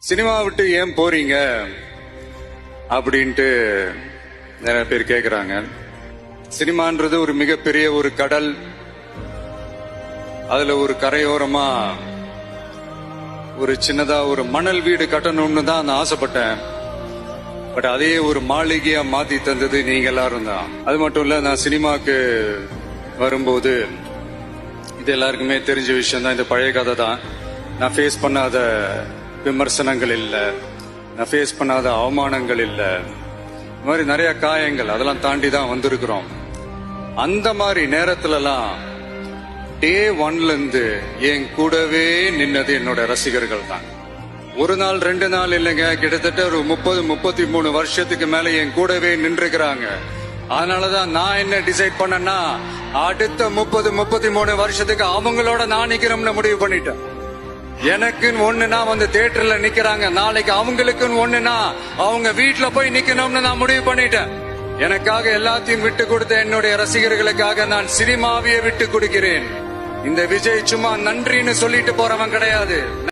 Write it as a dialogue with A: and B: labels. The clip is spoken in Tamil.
A: சினிமா விட்டு ஏன் போறீங்க அப்படின்ட்டு நிறைய பேர் கேக்குறாங்க. சினிமான்றது ஒரு மிகப்பெரிய ஒரு கடல். அதுல ஒரு கரையோரமா ஒரு சின்னதா ஒரு மணல் வீடு கட்டணும்னு தான் நான் ஆசைப்பட்டேன். பட் அதே ஒரு மாளிகையா மாத்தி தந்தது நீங்க எல்லாரும் தான். அது மட்டும் இல்ல, நான் சினிமாக்கு வரும்போது இது எல்லாருக்குமே தெரிஞ்ச விஷயம் தான். இந்த பழைய கதை தான். நான் ஃபேஸ் பண்ணாத விமர்சனங்கள் இல்ல, நான் ஃபேஸ் பண்ணாத அவமானங்கள் இல்ல, இந்த மாதிரி நிறைய காயங்கள் அதெல்லாம் தாண்டி தான் வந்திருக்கிறோம். அந்த மாதிரி நேரத்துலலாம் டே ஒன்ல இருந்து என் கூடவே நின்னது என்னோட ரசிகர்கள் தான். ஒரு நாள் 2 நாள் இல்லைங்க, கிட்டத்தட்ட ஒரு 30-33 வருஷத்துக்கு மேல என் கூடவே நின்றுக்கிறாங்க. அதனாலதான் நான் என்ன டிசைட் பண்ணேன்னா, அடுத்த 30-33 வருஷத்துக்கு அவங்களோட நான் நிக்கிறோம்னு முடிவு பண்ணிட்டேன். எனக்குன்னு ஒண்ணுனா வந்து தியேட்டர்ல நிக்கிறாங்க, நாளைக்கு அவங்களுக்குன்னு ஒண்ணுனா அவங்க வீட்டுல போய் நிக்கணும்னு நான் முடிவு பண்ணிட்டேன். எனக்காக எல்லாத்தையும் விட்டு கொடுத்த என்னுடைய ரசிகர்களுக்காக நான் சினிமாவையே விட்டு கொடுக்கிறேன். இந்த விஜய் சும்மா நன்றின்னு சொல்லிட்டு போறவன் கிடையாது.